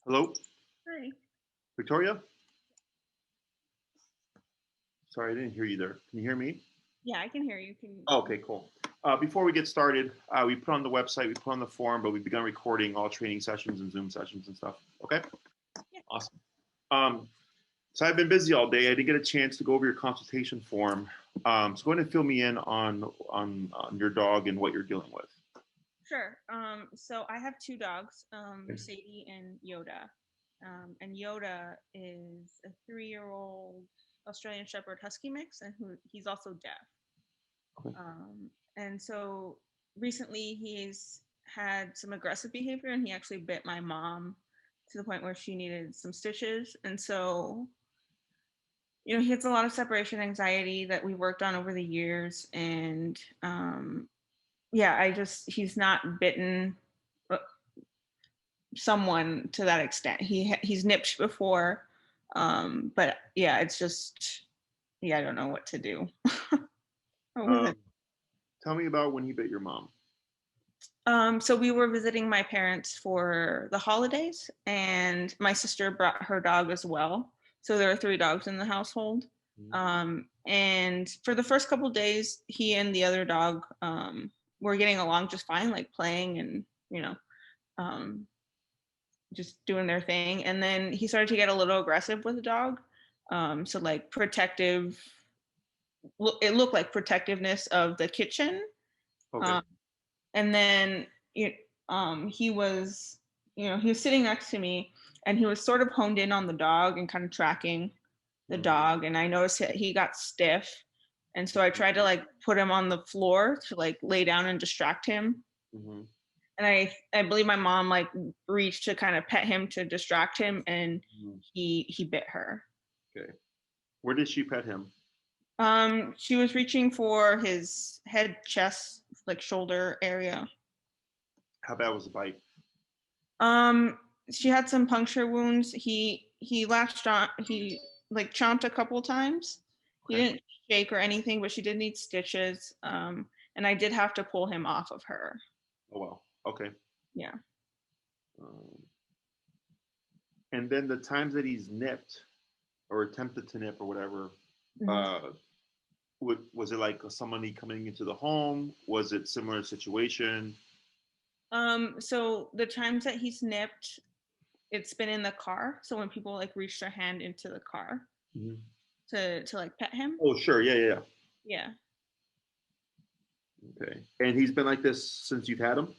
Hello, Hi. Victoria? Sorry, I didn't hear you there. Can you hear me? Yeah, I can hear you. Can Oh, okay, cool. Before we get started, we put on the website, we put on the forum, but we've begun recording all training sessions and Zoom sessions and stuff. Okay, yeah. awesome. Um, so I've been busy all day. I didn't get a chance to go over your consultation form. So go ahead and fill me in on your dog and what you're dealing with. Sure. So I have two dogs, Sadie and Yoda. And Yoda is a 3-year-old Australian Shepherd Husky mix, and he's also deaf. Okay. And so recently he's had some aggressive behavior, and he actually bit my mom to the point where she needed some stitches. And so, he has a lot of separation anxiety that we worked on over the years, and yeah, he's not bitten uh, someone to that extent. He's nipped before, but yeah, it's just, yeah, I don't know what to do with Um, it. Tell me about when he bit your mom. So we were visiting my parents for the holidays, and my sister brought her dog as well. So there are 3 dogs in the household. Mhm. And for the first couple of days, he and the other dog were getting along just fine, like playing and um, just doing their thing. And then he started to get a little aggressive with the dog. So like protective, it looked like protectiveness of the kitchen. Okay. Um, and then he was, he was sitting next to me, and he was sort of honed in on the dog and kind of tracking the Mhm. dog. And I noticed that he got stiff. And so I tried to like put him on the floor to like lay down and distract him. Mhm. And I believe my mom like reached to kind of pet him to distract him, and Mhm. he bit her. Okay. Where did she pet him? She was reaching for his head, chest, like shoulder area. How bad was the bite? Um, she had some puncture wounds. He latched on. He like chomped a couple times. He Okay. didn't shake or anything, but she did need stitches. And I did have to pull him off of her. Oh well. Okay. Yeah. Um, and then the times that he's nipped or attempted to nip or whatever, Mhm. uh, was it like somebody coming into the home? Was it similar situation? So the times that he's nipped, it's been in the car. So when people like reach their hand into the car Mhm. to like pet him. Oh, sure. Yeah, yeah, Yeah. yeah. Okay. And he's been like this since you've had him?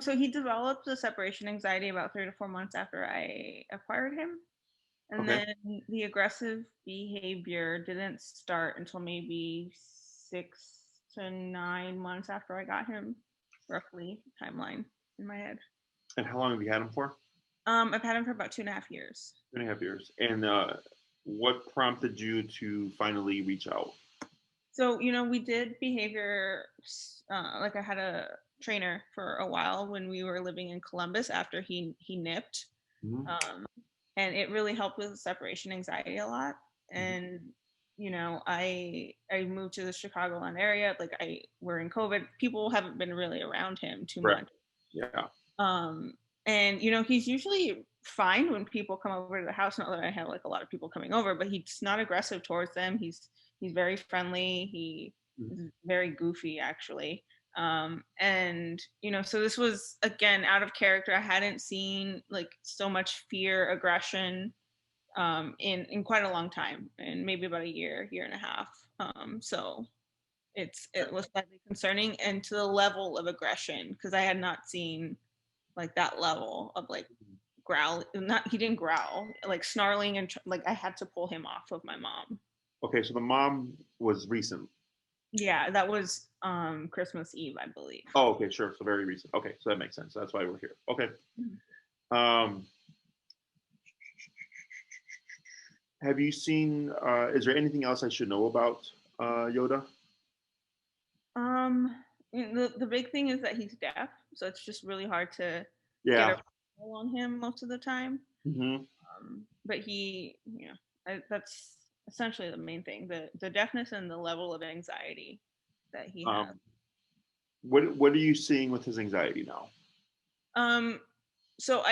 So he developed the separation anxiety about 3 to 4 months after I acquired him. And Okay. then the aggressive behavior didn't start until maybe 6 to 9 months after I got him, roughly timeline in my head. And how long have you had him for? I've had him for about 2.5 years. 2.5 years. And what prompted you to finally reach out? So, we did behavior, like I had a trainer for a while when we were living in Columbus after he nipped. Mhm. Um, and it really helped with separation anxiety a lot. Mhm. And I moved to the Chicagoland area. Like we're in COVID, people haven't been really around him too Right. much. Yeah. Um, and he's usually fine when people come over to the house. Not that I have like a lot of people coming over, but he's not aggressive towards them. He's very friendly. He Mhm. is very goofy actually. And so this was again out of character. I hadn't seen like so much fear, aggression in quite a long time, and maybe about a year and a half. So it was slightly concerning, and to the level of aggression, because I had not seen like that level of like growl. Not he didn't growl, like snarling, and like I had to pull him off of my mom. Okay. So the mom was recent. Yeah, that was Christmas Eve, I believe. Oh, okay. Sure. So very recent. Okay. So that makes sense. That's why we're here. Okay. Um, have you seen, is there anything else I should know about Yoda? Um, the big thing is that he's deaf, so it's just really hard to get a Yeah. handle on him most of the time. Hmm. But that's essentially the main thing: the deafness and the level of anxiety that he has. Um, what are you seeing with his anxiety now? Um, so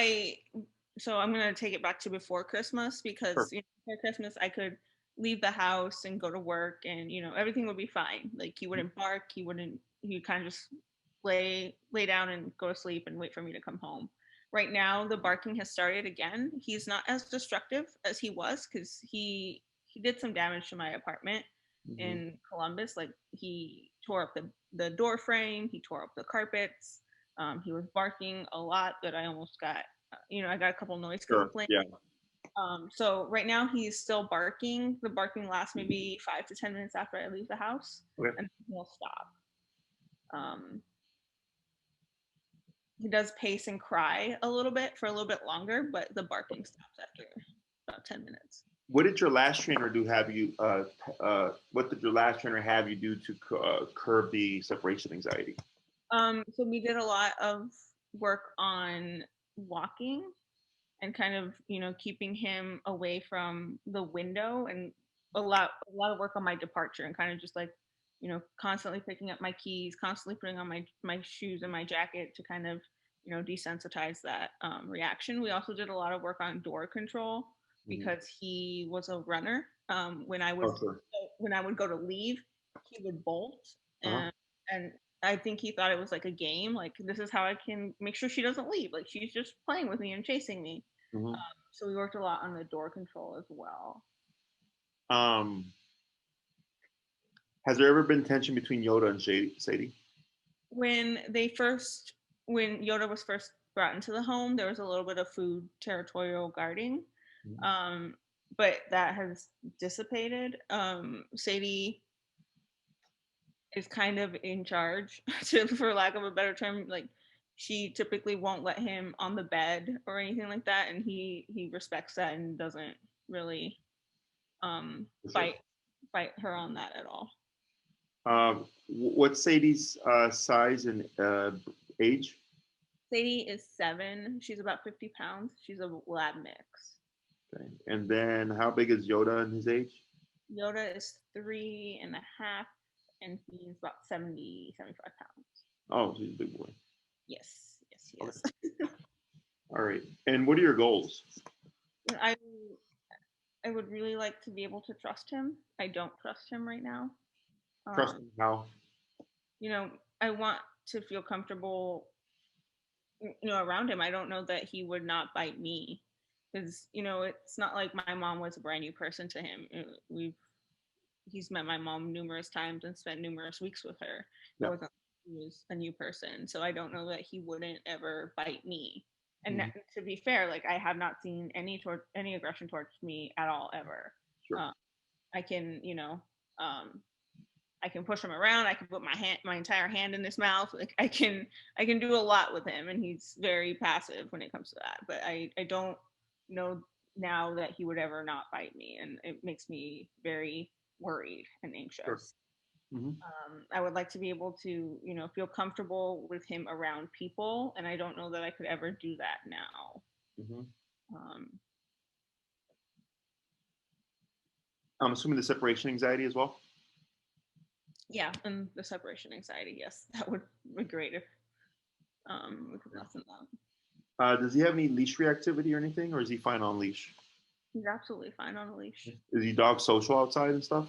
so I'm gonna take it back to before Christmas Sure. because before Christmas I could leave the house and go to work and everything would be fine. Like he wouldn't bark, he kind of just lay down and go to sleep and wait for me to come home. Right now the barking has started again. He's not as destructive as he was because he did some damage to my apartment Mm-hmm. in Columbus. Like he tore up the door frame, he tore up the carpets. He was barking a lot that I almost got I got a couple noise Sure. complaints. Yeah. So right now he's still barking. The barking lasts maybe 5 to 10 minutes after I leave the house, Okay. and he'll stop. Um, he does pace and cry a little bit for a little bit longer, but the barking stops after about 10 minutes. What did your last trainer do? What did your last trainer have you do to curb the separation anxiety? So we did a lot of work on walking and kind of keeping him away from the window, and a lot of work on my departure and kind of just like constantly picking up my keys, constantly putting on my shoes and my jacket to kind of desensitize that reaction. We also did a lot of work on door control Mm-hmm. because he was a runner. Oh, sure. When I would go to leave, he would bolt, Uh-huh. and I think he thought it was like a game. Like this is how I can make sure she doesn't leave. Like she's just playing with me and chasing me. Mm-hmm. So we worked a lot on the door control as well. Um, has there ever been tension between Yoda and Sadie? When they first, when Yoda was first brought into the home, there was a little bit of food territorial guarding, Mhm. um, but that has dissipated. Sadie is kind of in charge, for lack of a better term. Like she typically won't let him on the bed or anything like that, and he respects that and doesn't really um, For sure. fight fight her on that at all. What's Sadie's size and age? Sadie is 7. She's about 50 pounds. She's a lab mix. Okay. And then how big is Yoda in his age? Yoda is 3.5, and he's about 70, 75 pounds. Oh, so he's a big boy. Yes, yes, he Okay. is. All right. And what are your goals? I I would really like to be able to trust him. I don't trust him right now. Trust Um, him how? you know, I want to feel comfortable, around him. I don't know that he would not bite me because it's not like my mom was a brand new person to him. We've He's met my mom numerous times and spent numerous weeks with her. It Yeah. wasn't like he was a new person, so I don't know that he wouldn't ever bite me. And Mhm. to be fair, like I have not seen any aggression towards me at all ever. Sure. Uh, I can, um, I can push him around. I can put my entire hand in his mouth. Like I can do a lot with him, and he's very passive when it comes to that. But I don't know now that he would ever not bite me, and it makes me very worried and Sure. anxious. Hmm. I would like to be able to, feel comfortable with him around people, and I don't know that I could ever do that now. Hmm. Um, I'm assuming the separation anxiety as well. yeah, and the separation anxiety, yes, that would be great if we could lessen that. Does he have any leash reactivity or anything, or is he fine on leash? He's absolutely fine on a leash. Is he dog social outside and stuff?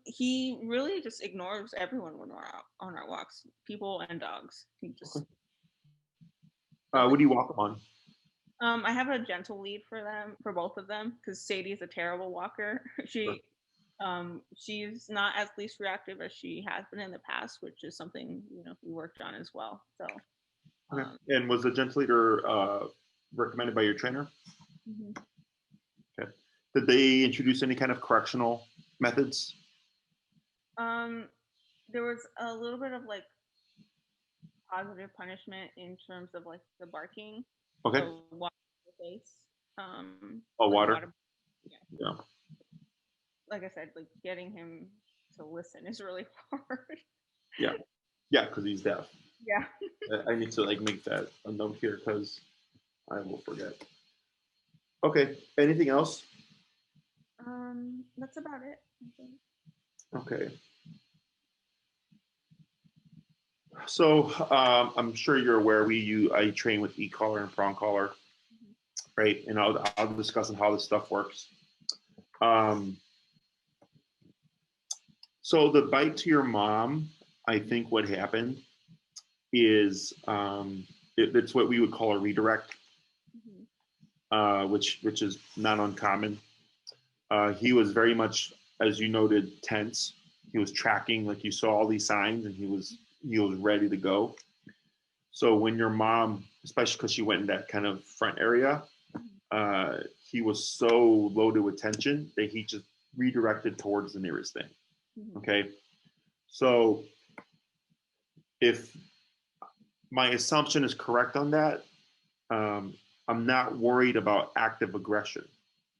He really just ignores everyone when we're out on our walks, people and dogs. He Okay. just doesn't. What do you walk him on? I have a gentle lead for them, for both of them, because Sadie's a terrible walker. Sure. She's not as least reactive as she has been in the past, which is something we worked on as well. So, Okay. um, And was the gentle leader recommended by your trainer? mhm. Okay. Did they introduce any kind of correctional methods? um, there was a little bit of like positive punishment in terms of like the barking, Okay. so water in the face, Oh, like water. water. Yeah, Yeah. like I said, like getting him to listen is really hard. Yeah. Yeah, because he's deaf. Yeah. I need to like make that a note here because I will forget. Okay. Anything else? That's about it, I think. Okay. So I'm sure you're aware I train with e-collar and prong collar. right? And I'll discuss on how this stuff works. Um, so the bite to your mom, I think what happened is it's what we would call a redirect, which is not uncommon. He was very much, as you noted, tense. He was tracking, like you saw all these signs, and he was ready to go. So when your mom, especially because she went in that kind of front area, he was so loaded with tension that he just redirected towards the nearest thing. Okay, so if my assumption is correct on that, I'm not worried about active aggression.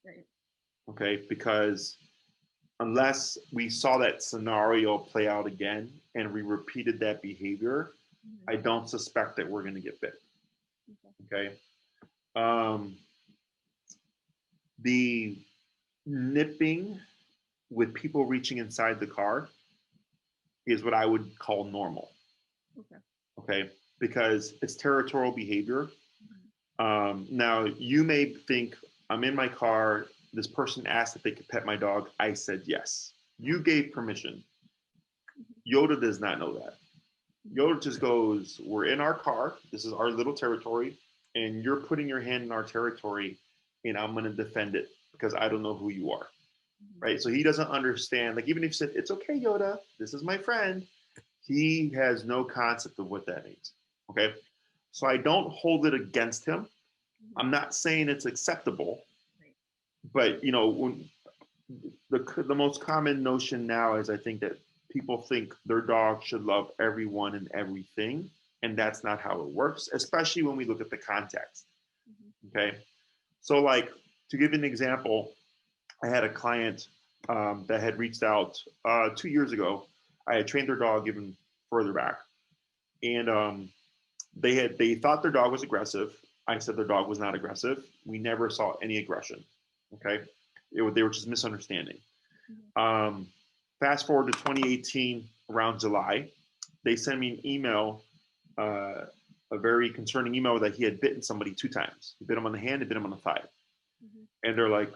Right. Okay, because unless we saw that scenario play out again and we repeated that behavior, I don't suspect that we're going to get bit. Okay. The nipping with people reaching inside the car is what I would call normal. Okay. Because it's territorial behavior. Now, you may think, I'm in my car. This person asked if they could pet my dog. I said yes. You gave permission. Yoda does not know that. Yoda just goes, we're in our car. This is our little territory. And you're putting your hand in our territory. And I'm going to defend it because I don't know who you are. Right. So he doesn't understand. Like, even if you said, it's okay, Yoda, this is my friend, he has no concept of what that means. Okay. So I don't hold it against him. I'm not saying it's acceptable, but when the most common notion now is, I think, that people think their dog should love everyone and everything, and that's not how it works, especially when we look at the context. Okay. So, like, to give you an example, I had a client that had reached out 2 years ago. I had trained their dog even further back, and they thought their dog was aggressive. I said their dog was not aggressive. We never saw any aggression. Okay, they were just misunderstanding. Fast forward to 2018, around July, they sent me an email, a very concerning email, that he had bitten somebody 2 times. He bit him on the hand, he bit him on the thigh. And they're like,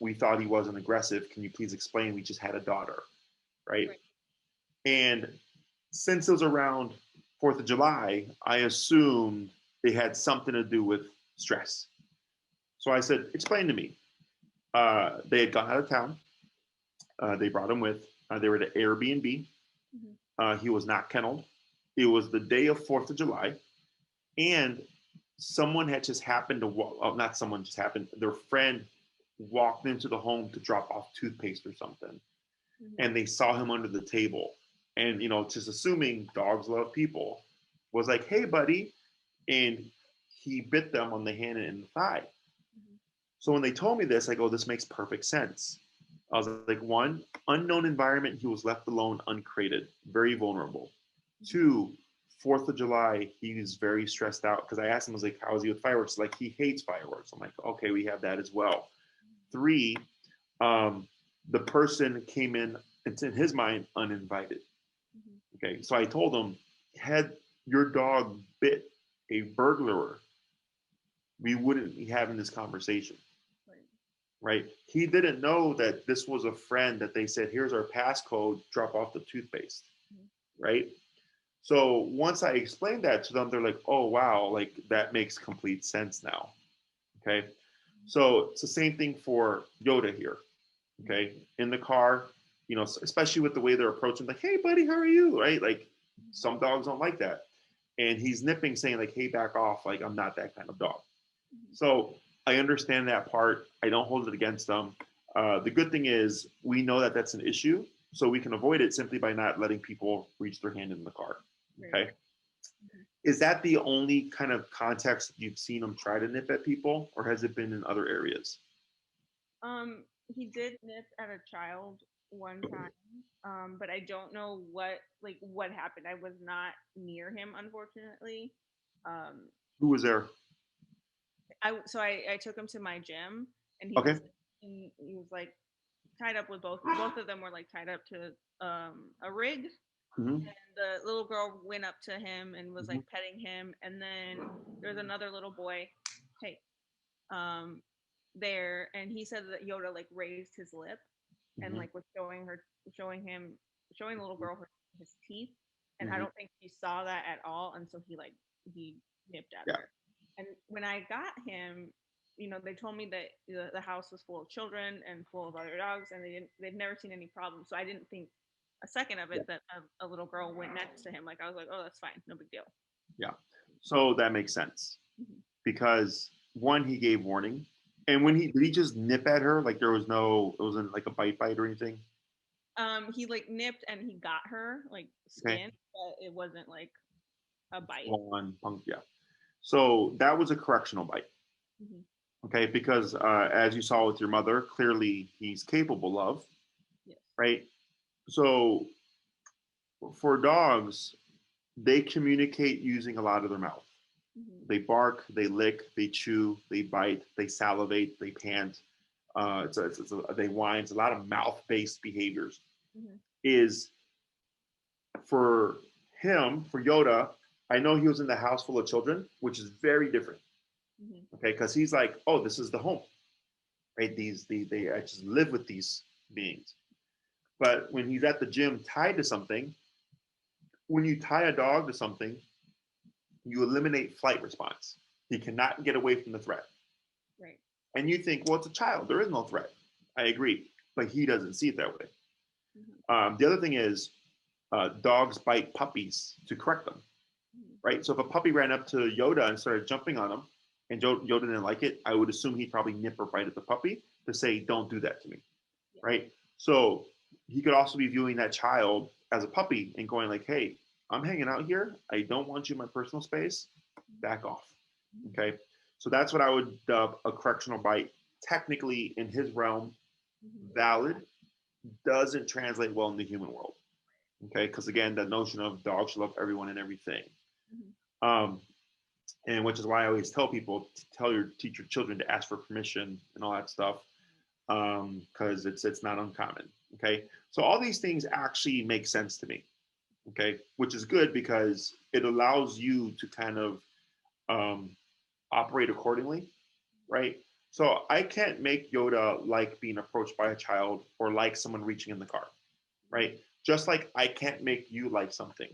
we thought he wasn't aggressive. Can you please explain? We just had a daughter, right? And since it was around 4th of July, I assumed they had something to do with stress. So I said, explain to me. They had gone out of town. They brought him with. They were at Airbnb. He was not kenneled. It was the day of 4th of July. And someone had just happened to walk, not someone just happened, their friend walked into the home to drop off toothpaste or something. And they saw him under the table. And, just assuming dogs love people, was like, hey, buddy. And he bit them on the hand and the thigh. So when they told me this, I go, this makes perfect sense. I was like, 1, unknown environment. He was left alone, uncrated, very vulnerable. 2, 4th of July, he was very stressed out because I asked him, I was like, how is he with fireworks? Like, he hates fireworks. I'm like, okay, we have that as well. 3, the person came in, it's in his mind, uninvited. Okay, so I told him, had your dog bit a burglar, we wouldn't be having this conversation. Right? He didn't know that this was a friend that they said, here's our passcode, drop off the toothpaste. Right? So once I explained that to them, they're like, oh, wow, like, that makes complete sense now. Okay. So it's the same thing for Yoda here. Okay. In the car, especially with the way they're approaching, like, hey, buddy, how are you? Right? Like, some dogs don't like that. And he's nipping, saying, like, hey, back off. Like, I'm not that kind of dog. So I understand that part. I don't hold it against them. The good thing is we know that that's an issue, so we can avoid it simply by not letting people reach their hand in the car. Okay. Is that the only kind of context you've seen them try to nip at people, or has it been in other areas? He did nip at a child one time, but I don't know what happened. I was not near him, unfortunately. Who was there? I took him to my gym, and Okay. he was like tied up with both of them were like tied up to a rig. And the little girl went up to him and was like petting him, and then there's another little boy. Hey, um, there, and he said that Yoda like raised his lip and Hmm. like was showing the little girl his teeth, and I Hmm. don't think she saw that at all, and so he nipped at Yeah. her. And when I got him, they told me that the house was full of children and full of other dogs, and they've never seen any problems. So I didn't think a second of Yeah. it that a little girl went next to him. Like I was like, oh, that's fine, no big deal. Yeah. So that makes sense Mm-hmm. because one, he gave warning, and when he did he just nip at her like there was no, it wasn't like a bite or anything. He like nipped and he got her like Okay. skin, but it wasn't like a bite. Full on punk. Yeah. So that was a correctional bite. Mm-hmm. Okay, because as you saw with your mother, clearly he's capable of, Yes. right? So for dogs, they communicate using a lot of their mouth. Mm-hmm. They bark, they lick, they chew, they bite, they salivate, they pant. They whine. It's a lot of mouth-based behaviors. Mm-hmm. Is for him, for Yoda, I know he was in the house full of children, which is very different. Mm-hmm. Okay, because he's like, oh, this is the home, right? They I just live with these beings. But when he's at the gym tied to something, when you tie a dog to something, you eliminate flight response. He cannot get away from the threat. Right. And you think, well, it's a child. There is no threat. I agree. But he doesn't see it that way. Mm-hmm. The other thing is dogs bite puppies to correct them, Mm-hmm. right? So if a puppy ran up to Yoda and started jumping on him and Yoda didn't like it, I would assume he'd probably nip or bite at the puppy to say, don't do that to me, Yeah. right? So he could also be viewing that child as a puppy and going like, hey, I'm hanging out here. I don't want you in my personal space. Back off. Mm-hmm. Okay. So that's what I would dub a correctional bite. Technically, in his realm, Mm-hmm. valid, doesn't translate well in the human world. Okay. Because again, that notion of dogs love everyone and everything. Mm-hmm. Um, and which is why I always tell people to teach your children to ask for permission and all that stuff because it's not uncommon. Okay, so all these things actually make sense to me. Okay, which is good because it allows you to kind of um, operate accordingly, right? So I can't make Yoda like being approached by a child or like someone reaching in the car, right? Just like I can't make you like something.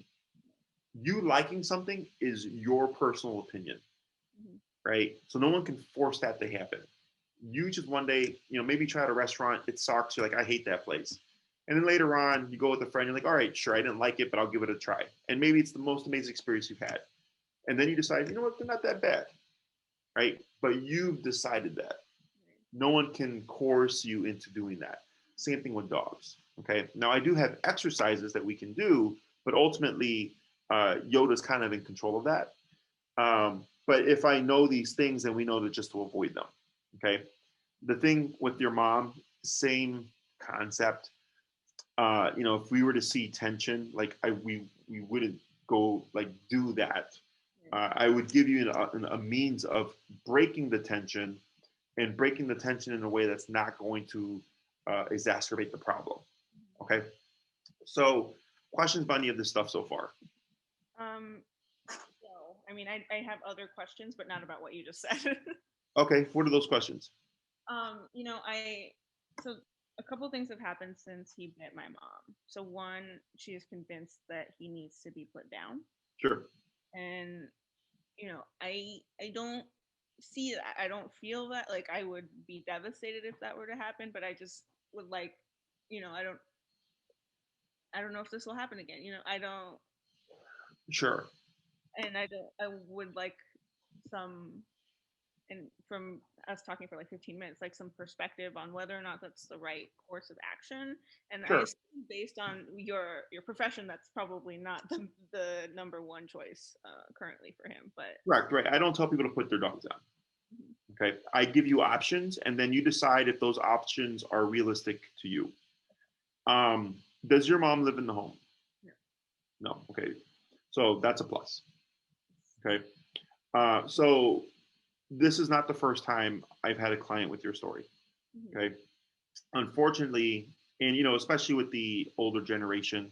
You liking something is your personal opinion, Mm-hmm. right? So no one can force that to happen. You just one day, maybe try at a restaurant, it sucks. You're like, I hate that place. And then later on, you go with a friend, you're like, all right, sure, I didn't like it, but I'll give it a try. And maybe it's the most amazing experience you've had. And then you decide, you know what, they're not that bad, right? But you've decided that. No one can coerce you into doing that. Same thing with dogs. Okay. Now, I do have exercises that we can do, but ultimately, Yoda's kind of in control of that. But if I know these things, then we know to just to avoid them. Okay. The thing with your mom, same concept. If we were to see tension, like we wouldn't go like do that. I would give you a means of breaking the tension and breaking the tension in a way that's not going to exacerbate the problem. Okay. So, questions about any of this stuff so far? Um, so I mean, I have other questions, but not about what you just said. Okay. What are those questions? I so a couple things have happened since he bit my mom. So one, she is convinced that he needs to be put down, Sure. and I don't see that. I don't feel that. Like I would be devastated if that were to happen, but I just would like, you know, I don't I don't know if this will happen again. I don't, Sure. and I would like some, and from us talking for like 15 minutes, like some perspective on whether or not that's the right course of action. And I Sure. assume based on your profession, that's probably not the number one choice currently for him. But Correct. Right. I don't tell people to put their dogs down. mhm, Okay. I give you options, and then you decide if those options are realistic to you. Um, does your mom live in the home? no. No. Okay. So that's a plus. Okay. So this is not the first time I've had a client with your story. Mhm, Okay. Unfortunately, and especially with the older generation,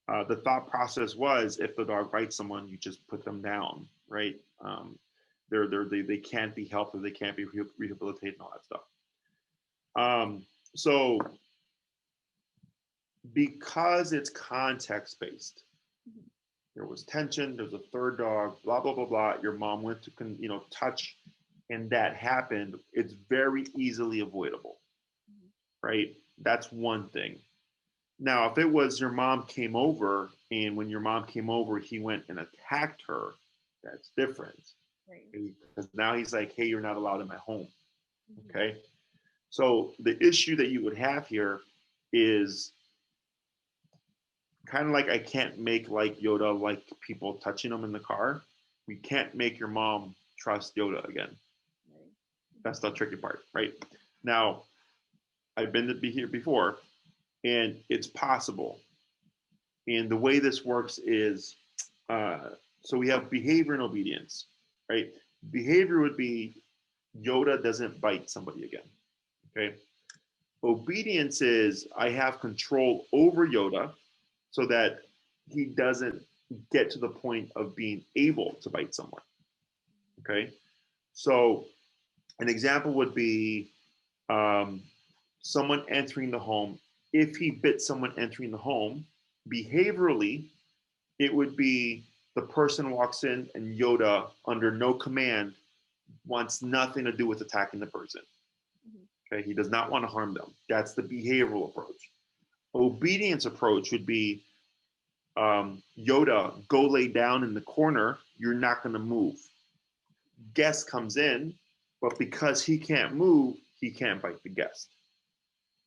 the thought process was if the dog bites someone, you just put them down, right? They can't be helped or they can't be rehabilitated and all that stuff. So because it's context based, there was tension, there's a third dog, blah blah blah blah. Your mom went to touch, and that happened. It's very easily avoidable, right? That's one thing. Now, if it was your mom came over, and when your mom came over, he went and attacked her, that's different. Right. Because now he's like, hey, you're not allowed in my home. Okay. So the issue that you would have here is kind of like I can't make like Yoda like people touching him in the car. We can't make your mom trust Yoda again. Right. That's the tricky part, right? Now, I've been to be here before, and it's possible. And the way this works is, so we have behavior and obedience, right? Behavior would be Yoda doesn't bite somebody again, okay? Obedience is I have control over Yoda so that he doesn't get to the point of being able to bite someone, okay? So an example would be someone entering the home. If he bit someone entering the home, behaviorally, it would be the person walks in and Yoda, under no command, wants nothing to do with attacking the person. Okay, he does not want to harm them. That's the behavioral approach. Obedience approach would be Yoda, go lay down in the corner. You're not going to move. Guest comes in, but because he can't move, he can't bite the guest.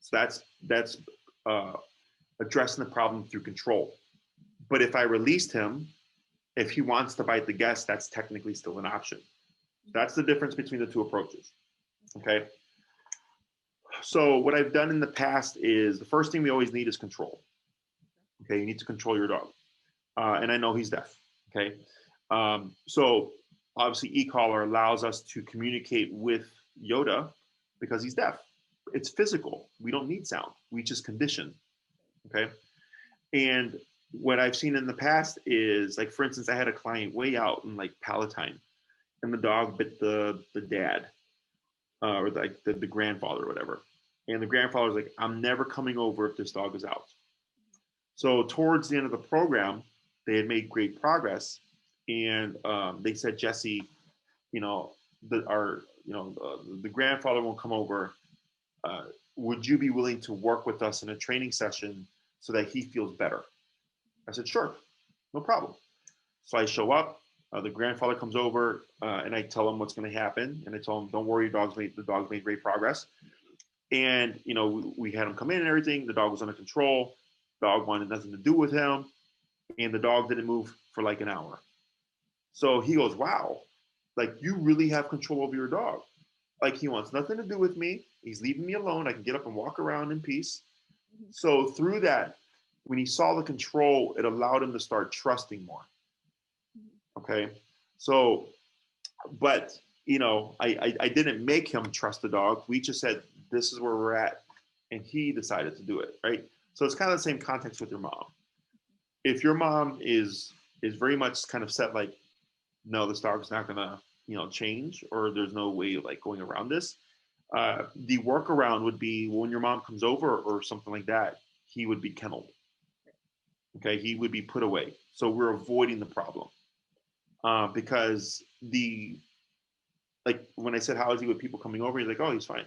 So that's addressing the problem through control. But if I released him, if he wants to bite the guest, that's technically still an option. That's the difference between the two approaches. Okay. So what I've done in the past is the first thing we always need is control. Okay, you need to control your dog, and I know he's deaf. Okay, so obviously e-collar allows us to communicate with Yoda because he's deaf. It's physical. We don't need sound. We just condition. Okay, and what I've seen in the past is, like, for instance, I had a client way out in like Palatine, and the dog bit the dad, or like the grandfather or whatever. And the grandfather's like, I'm never coming over if this dog is out. So towards the end of the program, they had made great progress, and they said, Jesse, the grandfather won't come over. Would you be willing to work with us in a training session so that he feels better? I said, sure, no problem. So I show up. The grandfather comes over, and I tell him what's going to happen. And I tell him, don't worry, the dog's made great progress. And, we had him come in and everything. The dog was under control. Dog wanted nothing to do with him. And the dog didn't move for like an hour. So he goes, wow, like, you really have control over your dog. Like, he wants nothing to do with me. He's leaving me alone. I can get up and walk around in peace. So through that, when he saw the control, it allowed him to start trusting more. Okay. So, but, I didn't make him trust the dog. We just said, this is where we're at. And he decided to do it. Right. So it's kind of the same context with your mom. If your mom is very much kind of set, like, no, this dog's not gonna, change, or there's no way like going around this. The workaround would be when your mom comes over or something like that, he would be kenneled. Okay, he would be put away. So we're avoiding the problem, because like when I said, how is he with people coming over? He's like, oh, he's fine.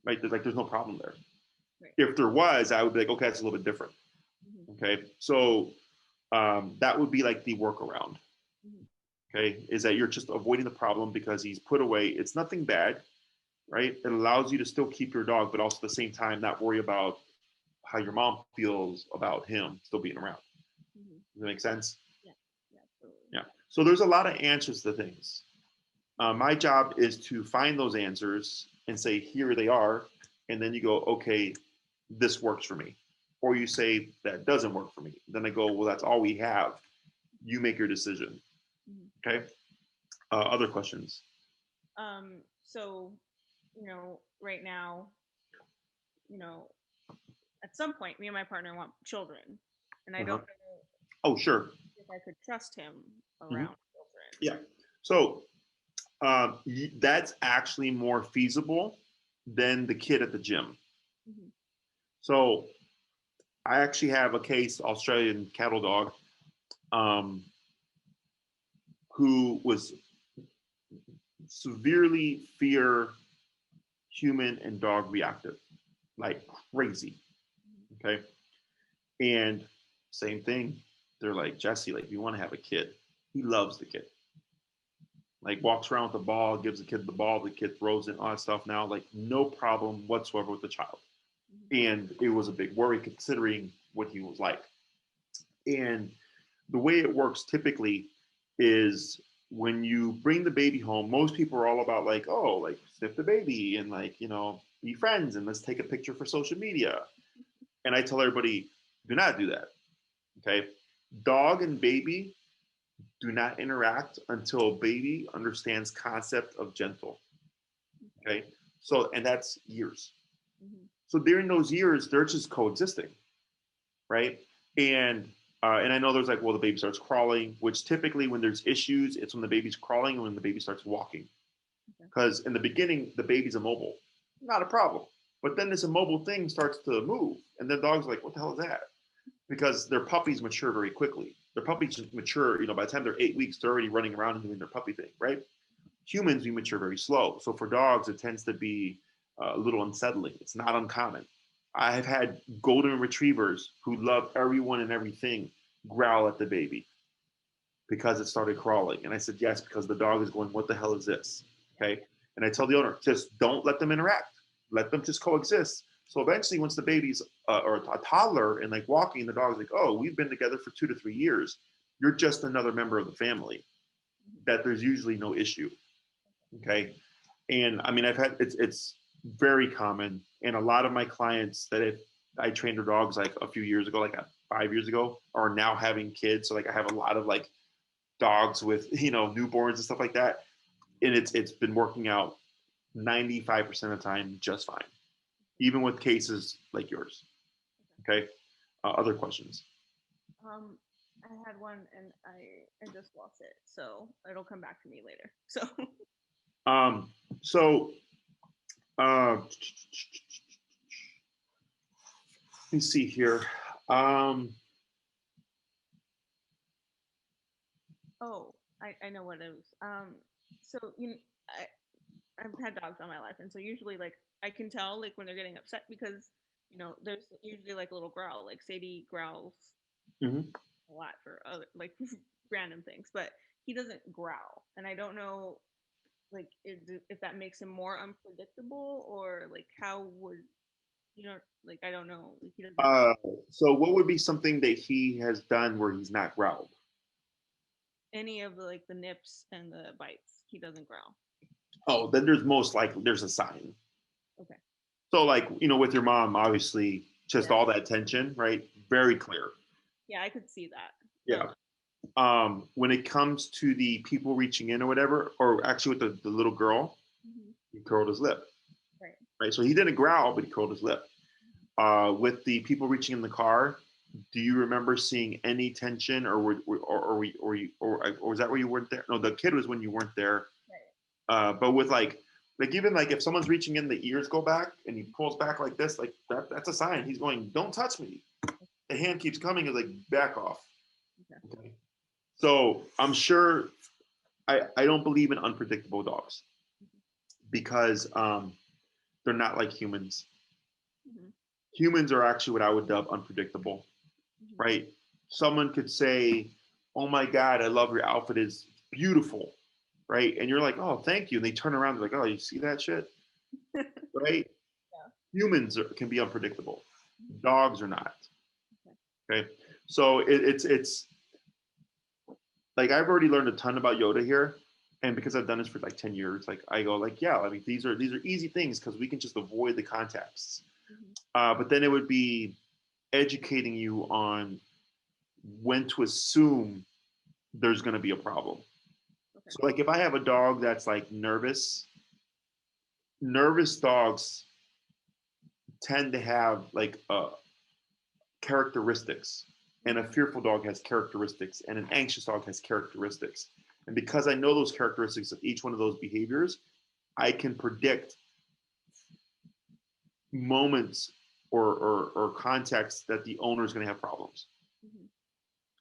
Right? There's no problem there. Right. If there was, I would be like, okay, that's a little bit different. Okay, so that would be like the workaround. Okay, is that you're just avoiding the problem because he's put away. It's nothing bad, right? It allows you to still keep your dog, but also at the same time not worry about how your mom feels about him still being around. Does that make sense? Yeah, absolutely. Yeah. So there's a lot of answers to things. My job is to find those answers and say, here they are. And then you go, okay, this works for me. Or you say, that doesn't work for me. Then I go, well, that's all we have. You make your decision. Okay. Other questions? So, right now, at some point, me and my partner want children, and I don't know. Oh, sure. If I could trust him around children. Yeah. So That's actually more feasible than the kid at the gym. Mm-hmm. So I actually have a case, Australian cattle dog, um, who was severely fear human and dog reactive, like crazy. Okay. And same thing. They're like, Jesse, like, you want to have a kid. He loves the kid. Like, walks around with the ball, gives the kid the ball, the kid throws it, all that stuff now. Like, no problem whatsoever with the child. And it was a big worry considering what he was like. And the way it works typically is when you bring the baby home, most people are all about like, oh, like sniff the baby and like, be friends and let's take a picture for social media. And I tell everybody, do not do that. Okay. Dog and baby do not interact until baby understands concept of gentle. Okay. So, and that's years. Mm-hmm. So during those years, they're just coexisting, right? And and I know there's like, well, the baby starts crawling, which typically when there's issues, it's when the baby's crawling and when the baby starts walking. Because in the beginning, the baby's immobile, not a problem. But then this immobile thing starts to move, and the dog's like, what the hell is that? Because their puppies mature very quickly. Their puppies mature, by the time they're 8 weeks, they're already running around and doing their puppy thing, right? Humans, we mature very slow. So for dogs, it tends to be a little unsettling. It's not uncommon. I have had golden retrievers who love everyone and everything growl at the baby because it started crawling. And I said, yes, because the dog is going, what the hell is this? Okay. And I tell the owner, just don't let them interact. Let them just coexist. So eventually, once the baby's or a toddler and like walking, the dog's like, oh, we've been together for 2 to 3 years. You're just another member of the family. That there's usually no issue. Okay. And I mean, it's very common. And a lot of my clients that if I trained their dogs like a few years ago, like 5 years ago, are now having kids. So like I have a lot of like dogs with, newborns and stuff like that. And it's been working out 95% of the time just fine, even with cases like yours. Okay. Other questions? I had one and I just lost it, so it'll come back to me later. So Um, so let me see here. oh, I know what it was. So I I've had dogs all my life, and so usually like I can tell like when they're getting upset because there's usually like a little growl. Like Sadie growls Mhm. a lot for other like random things, but he doesn't growl, and I don't know like if that makes him more unpredictable or like how would like I don't know like he doesn't Uh, so what would be something that he has done where he's not growled? any of the like the nips and the bites. He doesn't growl. Oh, then there's most likely there's a sign. Okay. So like, with your mom, obviously just Yeah. all that tension, right? Very clear. Yeah, I could see that. So Yeah. When it comes to the people reaching in or whatever, or actually with the little girl, mhm, he curled his lip. right. Right. So he didn't growl, but he curled his lip. With the people reaching in the car, do you remember seeing any tension, or was that where you weren't there? No, the kid was when you weren't there. Right. But with like even like if someone's reaching in, the ears go back and he pulls back like this, like that's a sign. He's going, don't touch me. The hand keeps coming, is like back off. Okay. Okay. So I'm sure I don't believe in unpredictable dogs because they're not like humans. Mm-hmm. Humans are actually what I would dub unpredictable, Mm-hmm. right? Someone could say, "Oh my God, I love your outfit. It's beautiful," right? And you're like, "Oh, thank you." And they turn around, they're like, "Oh, you see that shit?" Right? Yeah. Humans can be unpredictable. Mm-hmm. Dogs are not. Okay. Okay, so it's like I've already learned a ton about Yoda here, and because I've done this for like 10 years, like I go like, yeah, I mean these are easy things because we can just avoid the contexts. Mm-hmm. But then it would be educating you on when to assume there's going to be a problem. Okay. So like if I have a dog that's like nervous dogs tend to have like characteristics, and a fearful dog has characteristics, and an anxious dog has characteristics. And because I know those characteristics of each one of those behaviors, I can predict moments or contexts that the owner is going to have problems. Mm-hmm.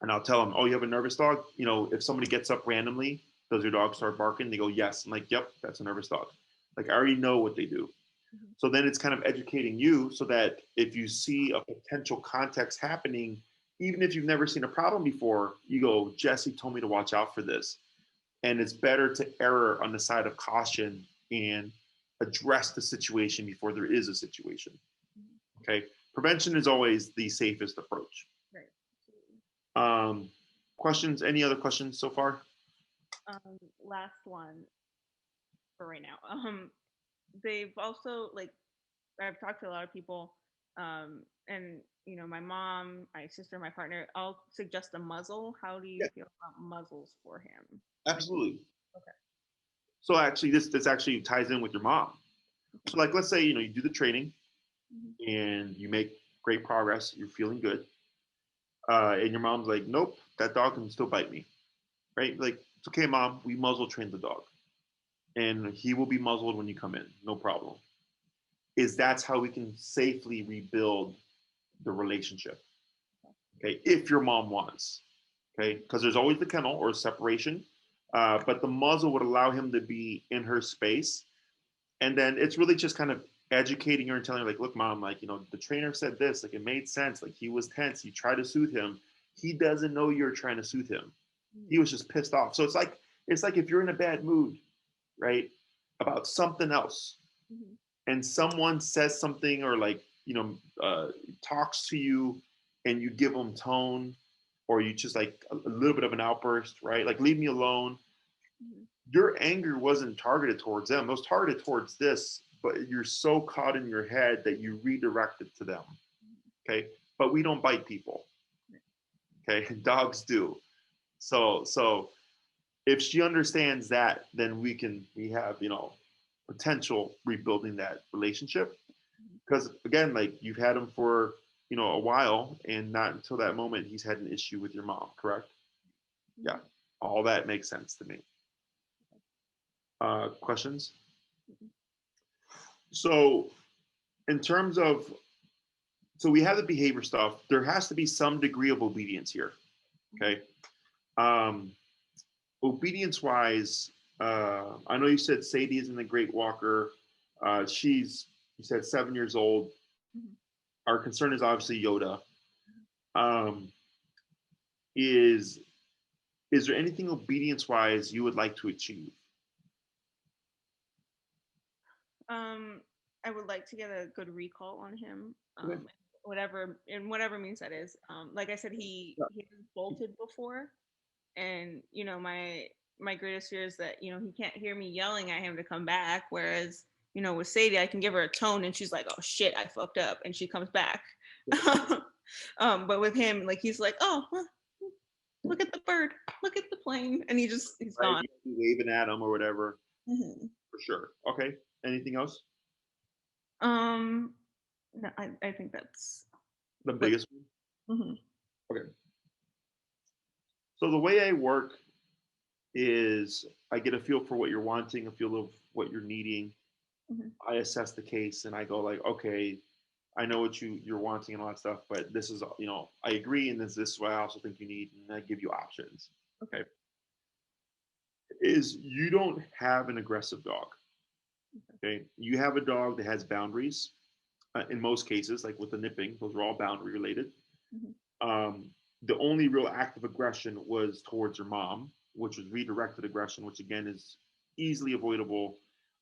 And I'll tell them, oh, you have a nervous dog? You know, if somebody gets up randomly, does your dog start barking? They go, yes. I'm like, yep, that's a nervous dog. Like, I already know what they do. Mm-hmm. So then it's kind of educating you so that if you see a potential context happening, even if you've never seen a problem before, you go, Jesse told me to watch out for this. And it's better to err on the side of caution and address the situation before there is a situation. Okay. Prevention is always the safest approach. Right. Questions? Any other questions so far? Last one for right now. They've also, like, I've talked to a lot of people, and you know, my mom, my sister, my partner all suggest a muzzle. How do you feel about muzzles for him? Absolutely. Okay. So actually, this actually ties in with your mom. So like, let's say, you know, you do the training and you make great progress. You're feeling good. And your mom's like, nope, that dog can still bite me. Right? Like, it's okay, mom. We muzzle train the dog. And he will be muzzled when you come in. No problem. That's how we can safely rebuild the relationship. Okay. If your mom wants. Okay. Because there's always the kennel or separation. But the muzzle would allow him to be in her space. And then it's really just kind of educating her and telling her, like, look, mom, like, you know, the trainer said this, like, it made sense. Like, he was tense. You tried to soothe him. He doesn't know you're trying to soothe him. He was just pissed off. So it's like if you're in a bad mood, right, about something else, and someone says something or, like, you know, talks to you, and you give them tone, or you just like a little bit of an outburst, right? Like, leave me alone. Your anger wasn't targeted towards them. It was targeted towards this, but you're so caught in your head that you redirect it to them. Okay. But we don't bite people. Okay. Dogs do. So if she understands that, then we have, you know, potential rebuilding that relationship. Because again, like, you've had him for, you know, a while, and not until that moment he's had an issue with your mom, correct? Yeah. All that makes sense to me. Questions? So in terms of, so we have the behavior stuff. There has to be some degree of obedience here. Okay. Obedience wise, I know you said Sadie isn't a great walker. She's, you said 7 years old. Our concern is obviously Yoda. Is there anything obedience wise you would like to achieve? I would like to get a good recall on him. Whatever means that is. Like I said, he has bolted before, and you know, my greatest fear is that, you know, he can't hear me yelling at him to come back. Whereas, you know, with Sadie, I can give her a tone and she's like, oh shit, I fucked up, and she comes back. But with him, like, he's like, oh, look at the bird, look at the plane, and he's gone. Waving at him or whatever. For sure. Okay. Anything else? No, I think that's the biggest one. Okay. So the way I work is I get a feel for what you're wanting, a feel of what you're needing. I assess the case and I go, like, okay, I know what you're wanting and all that stuff, but this is, you know, I agree, and this is what I also think you need, and I give you options. Okay. Is you don't have an aggressive dog. Okay. You have a dog that has boundaries. In most cases, like with the nipping, those are all boundary related. The only real act of aggression was towards your mom, which was redirected aggression, which again is easily avoidable.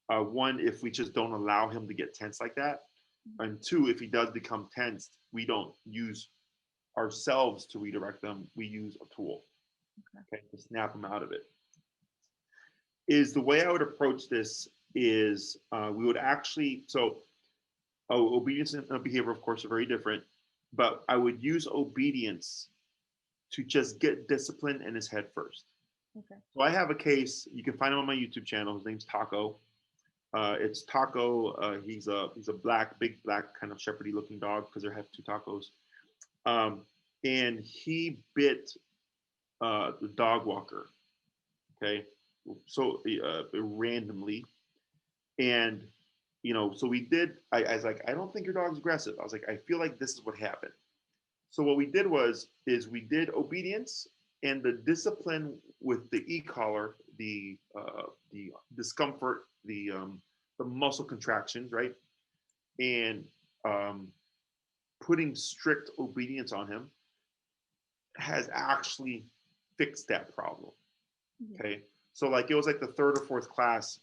One, if we just don't allow him to get tense like that. And two, if he does become tensed, we don't use ourselves to redirect them. We use a tool, okay, to snap him out of it. Is the way I would approach this is we would actually, so obedience and behavior, of course, are very different, but I would use obedience to just get discipline in his head first. Okay. So I have a case. You can find him on my YouTube channel. His name's Taco. It's Taco. He's a big black kind of shepherdy looking dog, because there have two Tacos. And he bit the dog walker. Okay, so randomly, and so we did. I was like, I don't think your dog's aggressive. I was like, I feel like this is what happened. So what we did we did obedience and the discipline with the e-collar, the discomfort, the muscle contractions, right, and um, putting strict obedience on him has actually fixed that problem. Mhm. Okay, so like it was like the third or fourth class.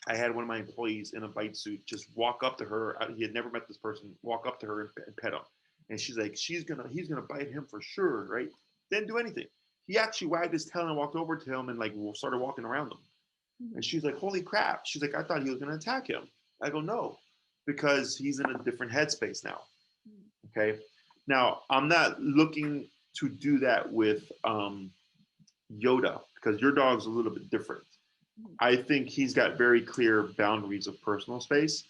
I had one of my employees in a bite suit just walk up to her. He had never met this person. Walk up to her and pet him, and she's like, he's gonna bite him for sure, right? Didn't do anything. He actually wagged his tail and walked over to him and like started walking around him. And Mhm. she's like, holy crap! She's like, I thought he was gonna attack him. I go, no, because he's in a different headspace now. Mhm. Okay, now I'm not looking to do that with Yoda because your dog's a little bit different. Mhm. I think he's got very clear boundaries of personal space.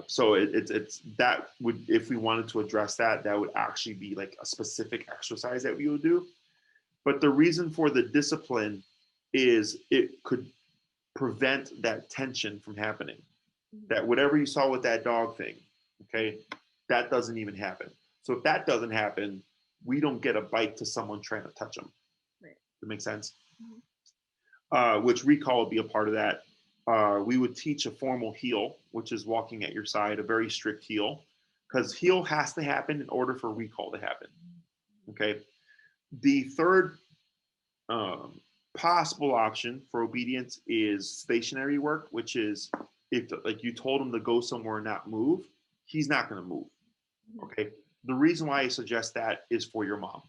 So it's that would, if we wanted to address that, that would actually be like a specific exercise that we would do. But the reason for the discipline is it could prevent that tension from happening. Mhm. That whatever you saw with that dog thing, okay, that doesn't even happen. So if that doesn't happen, we don't get a bite to someone trying to touch them. Right. That makes sense. Mhm. Which recall would be a part of that. We would teach a formal heel, which is walking at your side, a very strict heel, because heel has to happen in order for recall to happen. Okay. The third um, possible option for obedience is stationary work, which is if like you told him to go somewhere and not move, he's not going to move. Mhm. Okay. The reason why I suggest that is for your mom.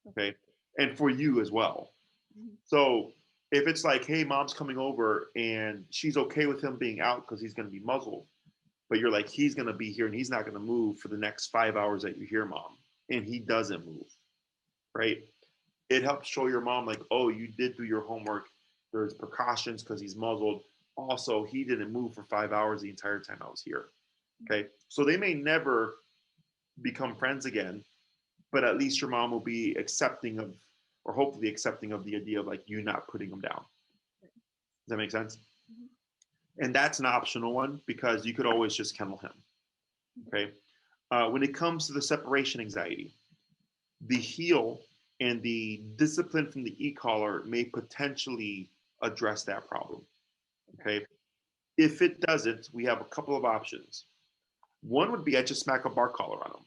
Okay. Okay. And for you as well. Mhm. So if it's like, hey, mom's coming over and she's okay with him being out because he's going to be muzzled, but you're like, he's going to be here and he's not going to move for the next 5 hours that you're here, mom, and he doesn't move, right? It helps show your mom, like, oh, you did do your homework. There's precautions because he's muzzled. Also, he didn't move for 5 hours the entire time I was here. Okay. So they may never become friends again, but at least your mom will be accepting of, or hopefully accepting of the idea of like you not putting them down. Does that make sense? Mhm. And that's an optional one because you could always just kennel him. Okay. When it comes to the separation anxiety, the heel and the discipline from the e-collar may potentially address that problem. Okay. Okay. If it doesn't, we have a couple of options. One would be I just smack a bark collar on him.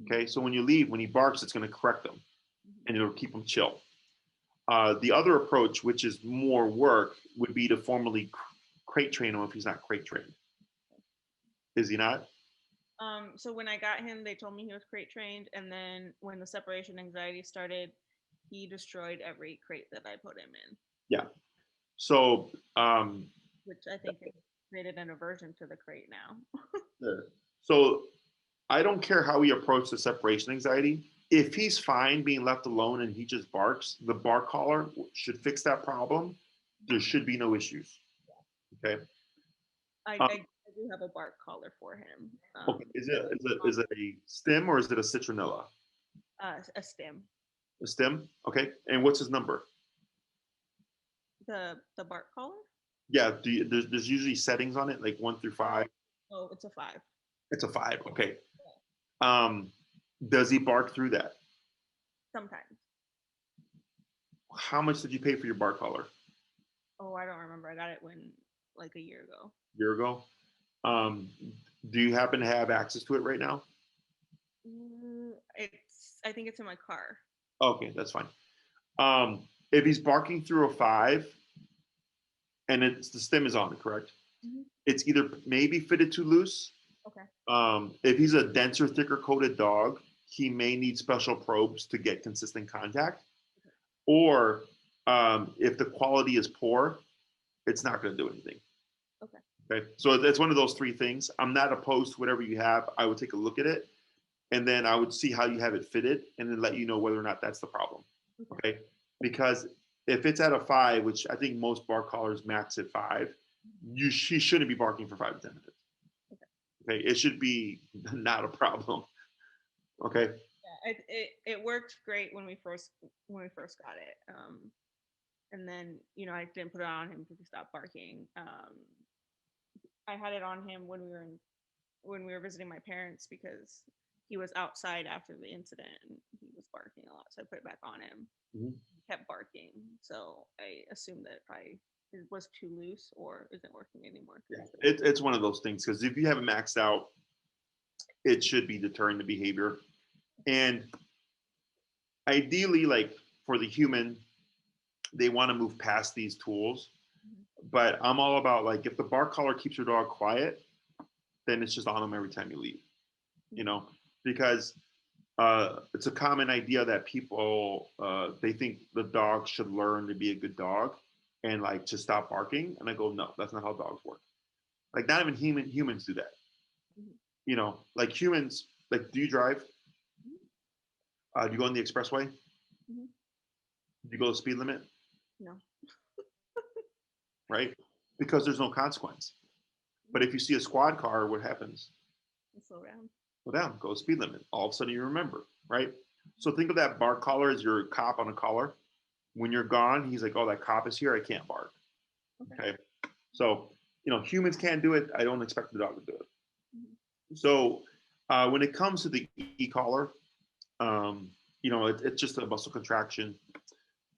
Mhm. Okay. So when you leave, when he barks, it's going to correct him Mhm. and it'll keep him chill. The other approach, which is more work, would be to formally crate train him if he's not crate trained. Is he not? So when I got him, they told me he was crate trained, and then when the separation anxiety started, he destroyed every crate that I put him in, Yeah. So, which I think has created an aversion to the crate now. so I don't care how we approach the separation anxiety. If he's fine being left alone and he just barks, the bark collar should fix that problem. There should be no issues. Okay. Um, I do have a bark collar for him. okay. Is it a stem or is it a citronella? A stem. A stem. Okay. And what's his number? The bark collar. Yeah. There's usually settings on it, like 1 through 5. Oh, oh, it's a 5. It's a 5. Okay. Um, does he bark through that? Sometimes. How much did you pay for your bark collar? Oh, I don't remember. I got it when like a year ago. A year ago. Um, do you happen to have access to it right now? It's. I think it's in my car. Okay, that's fine. If he's barking through a 5 and it's the stem is on it, correct? Hmm. It's either maybe fitted too loose. Okay. If he's a denser, thicker coated dog, he may need special probes to get consistent contact. Or if the quality is poor, it's not going to do anything. Okay. Okay, so it's one of those three things. I'm not opposed to whatever you have. I would take a look at it, and then I would see how you have it fitted, and then let you know whether or not that's the problem. Okay. Okay, because if it's at a 5, which I think most bark collars max at 5, she shouldn't be barking for 5 to 10 minutes. Okay. Okay, it should be not a problem. Okay. Yeah, it worked great when we first got it. And then, I didn't put it on him because he stopped barking. I had it on him when we were visiting my parents because he was outside after the incident and he was barking a lot. So I put it back on him. Mhm. He kept barking. So I assumed that it was too loose or isn't working anymore. Yeah, it's one of those things because if you have it maxed out, it should be deterring the behavior. And ideally, like for the human, they want to move past these tools. But I'm all about like if the bark collar keeps your dog quiet, then it's just on them every time you leave. You know, because it's a common idea that people they think the dog should learn to be a good dog and like to stop barking. And I go, no, that's not how dogs work. Like not even humans do that. You know, like humans, like do you drive? Do you go on the expressway? Mm-hmm. Do you go the speed limit? No. Right? Because there's no consequence. But if you see a squad car, what happens? Slow down. Go down, go speed limit. All of a sudden you remember, right? So think of that bark collar as your cop on a collar. When you're gone, he's like, oh, that cop is here. I can't bark. Okay. So, humans can't do it. I don't expect the dog to do it. So when it comes to the e-collar, it's just a muscle contraction.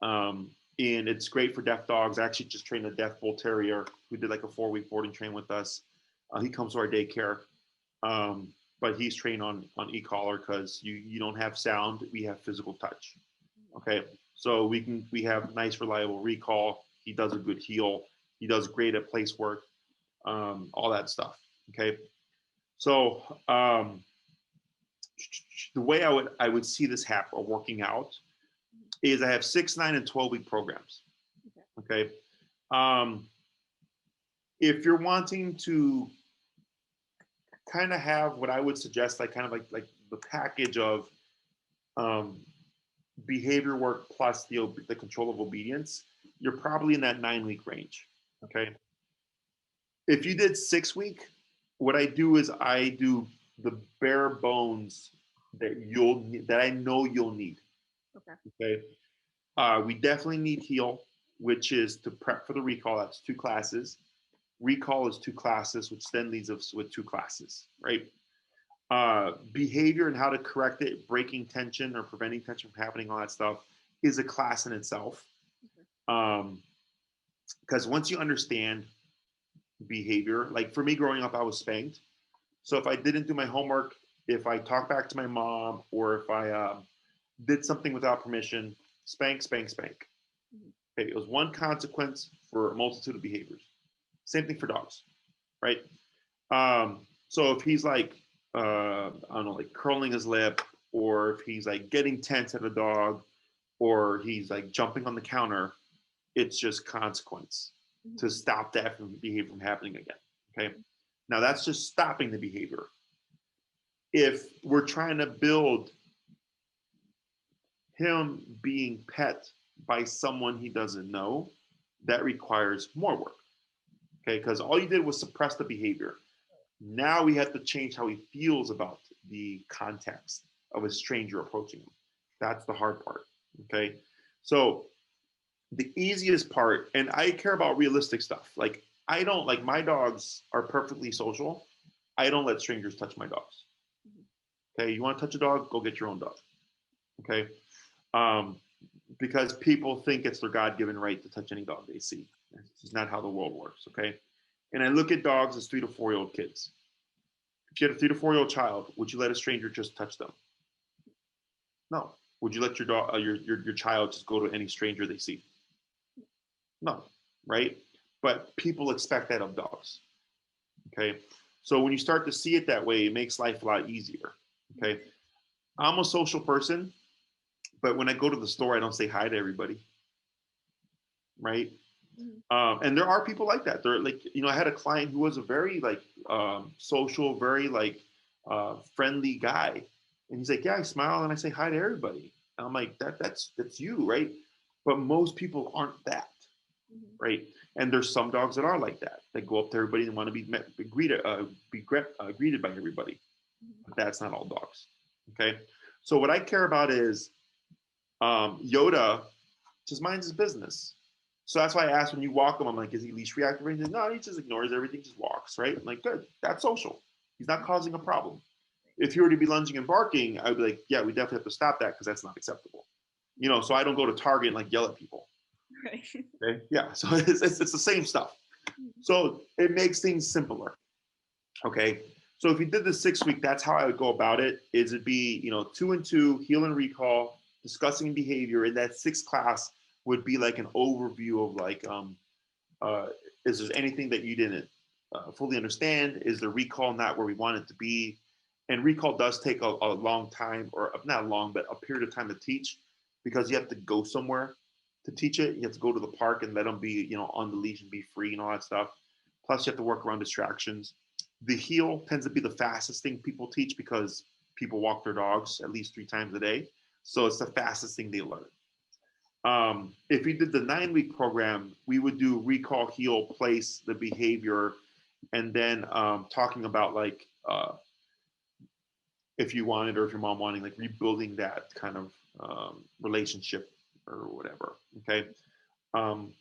And it's great for deaf dogs. I actually just trained a deaf bull terrier who did like a 4-week boarding train with us. He comes to our daycare, but he's trained on e-collar because you don't have sound, we have physical touch. Okay, so we have nice reliable recall. He does a good heel. He does great at place work, all that stuff. Okay, so the way I would see this happen or working out is I have 6, 9, and 12-week programs. Okay. If you're wanting to kind of have what I would suggest, like kind of like the package of um, behavior work plus the control of obedience, you're probably in that 9-week range. Okay. If you did 6-week, what I do is I do the bare bones that I know you'll need. Okay. Okay. We definitely need heal, which is to prep for the recall. That's 2 classes. Recall is 2 classes, which then leaves us with 2 classes, right? Behavior and how to correct it, breaking tension or preventing tension from happening, all that stuff is a class in itself. Because once you understand behavior, like for me growing up, I was spanked. So if I didn't do my homework, if I talked back to my mom, or if I did something without permission, spank, spank, spank. Okay, it was one consequence for a multitude of behaviors. Same thing for dogs, right? So if he's like, I don't know, like curling his lip, or if he's like getting tense at a dog, or he's like jumping on the counter, it's just consequence to stop that behavior from happening again. Okay. Now that's just stopping the behavior. If we're trying to build him being pet by someone he doesn't know, that requires more work. Okay, because all you did was suppress the behavior. Now we have to change how he feels about the context of a stranger approaching him. That's the hard part. Okay, so the easiest part, and I care about realistic stuff. Like I don't like my dogs are perfectly social. I don't let strangers touch my dogs. Okay, you want to touch a dog? Go get your own dog. Okay, um, because people think it's their God-given right to touch any dog they see. It's not how the world works. Okay, and I look at dogs as 3 to 4-year-old kids. If you had a 3 to 4-year-old child, would you let a stranger just touch them? No. Would you let your dog, your child just go to any stranger they see? No, right? But people expect that of dogs. Okay, so when you start to see it that way, it makes life a lot easier. Okay, I'm a social person, but when I go to the store, I don't say hi to everybody, right? And there are people like that. They're like, I had a client who was a very like social, very like friendly guy, and he's like, yeah, I smile and I say hi to everybody. And I'm like, that's you, right? But most people aren't that, right? And there's some dogs that are like that. They go up to everybody and want to be greeted, greeted by everybody. But that's not all dogs. Okay, so what I care about is Yoda just minds his business. So that's why I asked when you walk him, I'm like, is he leash reactive? And he says, no, he just ignores everything, just walks, right? I'm like, good, that's social. He's not causing a problem. If he were to be lunging and barking, I would be like, yeah, we definitely have to stop that because that's not acceptable. You know, so I don't go to Target and like yell at people. Right. Okay. Yeah. So it's the same stuff. So it makes things simpler. Okay. So if you did the 6 week, that's how I would go about it. Is it be, 2 and 2, heal and recall, discussing behavior. In that sixth class would be like an overview of like, uh, is there anything that you didn't fully understand? Is the recall not where we want it to be? And recall does take a long time, or not long, but a period of time to teach, because you have to go somewhere to teach it. You have to go to the park and let them be, on the leash and be free and all that stuff. Plus, you have to work around distractions. The heel tends to be the fastest thing people teach because people walk their dogs at least 3 times a day. So it's the fastest thing they learn. If we did the 9 week program, we would do recall, heal, place, the behavior, and then talking about like if you wanted or if your mom wanting, like rebuilding that kind of relationship or whatever. Okay. Um,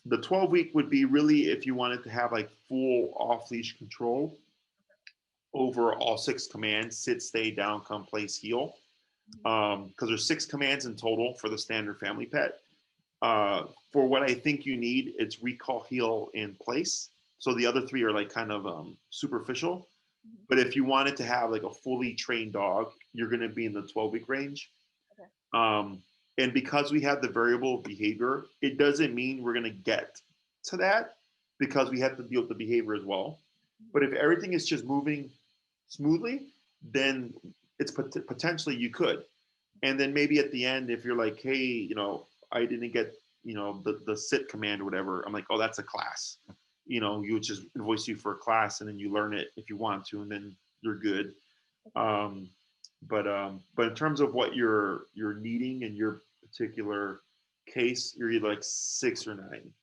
the 12 week would be really if you wanted to have like full off leash control over all 6 commands: sit, stay, down, come, place, heal. Because there's 6 commands in total for the standard family pet. For what I think you need, it's recall, heal, and place. So the other 3 are like kind of superficial. But if you wanted to have like a fully trained dog, you're going to be in the 12 week range. Okay. And because we have the variable behavior, it doesn't mean we're going to get to that because we have to deal with the behavior as well. But if everything is just moving smoothly, then it's potentially you could. And then maybe at the end, if you're like, hey, I didn't get, the sit command or whatever, I'm like, oh, that's a class. You would just invoice you for a class and then you learn it if you want to, and then you're good. But in terms of what you're needing in your particular case, you're either like 6 or 9.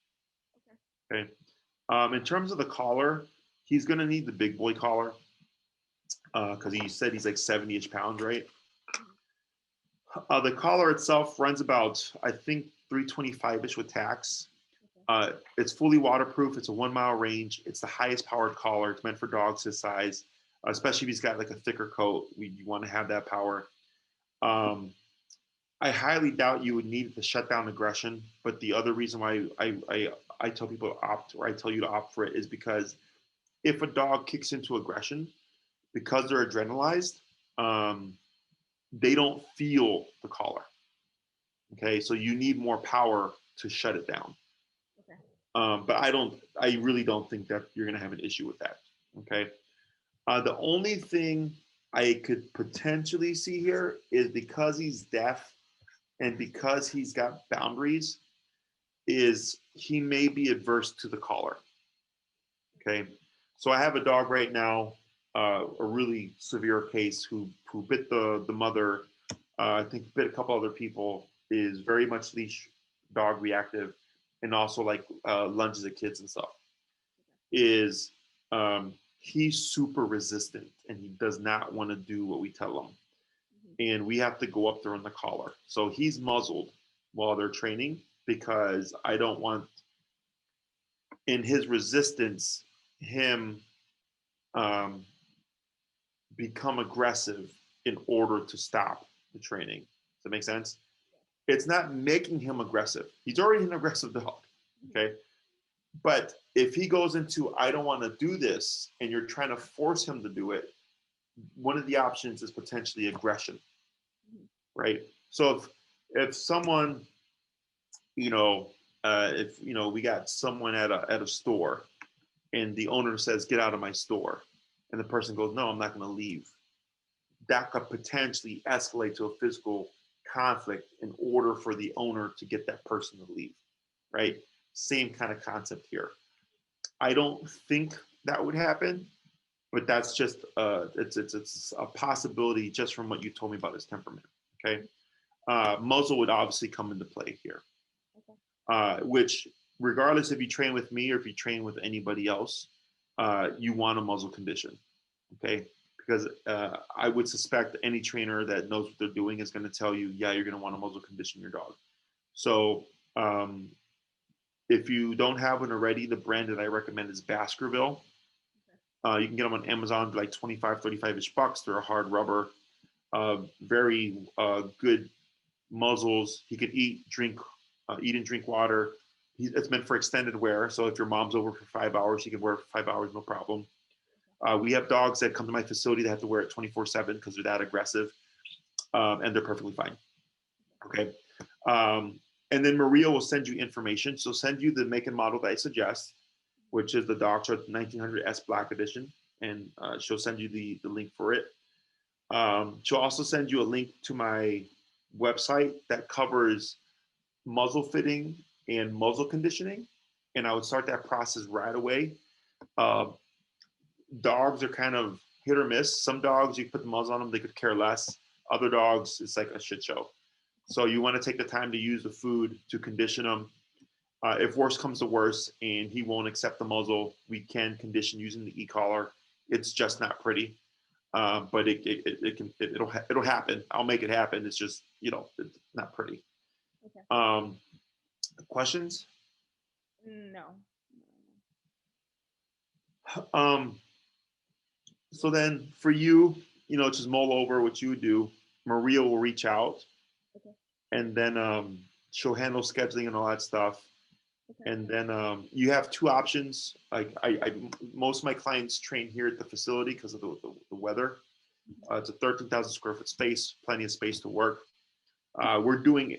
Okay. In terms of the collar, he's gonna need the big boy collar because he said he's like 70-ish pounds, right? The collar itself runs about, I think, 325-ish with tax. It's fully waterproof. It's a 1 mile range. It's the highest powered collar. It's meant for dogs his size, especially if he's got like a thicker coat. You want to have that power. I highly doubt you would need it to shut down aggression. But the other reason why I tell people to opt, or I tell you to opt for it, is because if a dog kicks into aggression, because they're adrenalized, they don't feel the collar. Okay, so you need more power to shut it down. Okay. But I really don't think that you're going to have an issue with that. Okay. The only thing I could potentially see here is because he's deaf and because he's got boundaries, is he may be adverse to the collar. Okay. So I have a dog right now, a really severe case who bit the mother, I think bit a couple other people, is very much leash dog reactive, and also like lunges at kids and stuff. Is he's super resistant and he does not want to do what we tell him, and we have to go up there on the collar. So he's muzzled while they're training because I don't want, in his resistance, him um, become aggressive in order to stop the training. Does that make sense? It's not making him aggressive. He's already an aggressive dog. Okay. But if he goes into, I don't want to do this, and you're trying to force him to do it, one of the options is potentially aggression. Right. So if someone, if we got someone at a store and the owner says, get out of my store, and the person goes, no, I'm not going to leave, that could potentially escalate to a physical conflict in order for the owner to get that person to leave, right? Same kind of concept here. I don't think that would happen, but that's just it's a possibility just from what you told me about his temperament. Okay, muzzle would obviously come into play here, which regardless if you train with me or if you train with anybody else, you want a muzzle condition. Okay, because I would suspect any trainer that knows what they're doing is going to tell you, yeah, you're going to want to muzzle condition your dog. So If you don't have one already, the brand that I recommend is Baskerville. You can get them on Amazon for like 25, 35-ish bucks. They're a hard rubber, very good muzzles. He could eat and drink water. It's meant for extended wear. So if your mom's over for 5 hours, you can wear it for 5 hours, no problem. We have dogs that come to my facility that have to wear it 24/7 because they're that aggressive, and they're perfectly fine. Okay. And then Maria will send you information. So send you the make and model that I suggest, which is the Doctor 1900S Black Edition, and she'll send you the link for it. She'll also send you a link to my website that covers muzzle fitting and muzzle conditioning, and I would start that process right away. Uh, Dogs are kind of hit or miss. Some dogs, you put the muzzle on them, they could care less. Other dogs, it's like a shit show. So you want to take the time to use the food to condition them. If worse comes to worse and he won't accept the muzzle, we can condition using the e-collar. It's just not pretty, but it'll happen. I'll make it happen. It's just it's not pretty. Okay. Questions? No. So then for you, just mull over what you would do. Maria will reach out, Okay. and then she'll handle scheduling and all that stuff. Okay. And then you have two options. Like most of my clients train here at the facility because of the weather. It's a 13,000 square foot space, plenty of space to work. I'm doing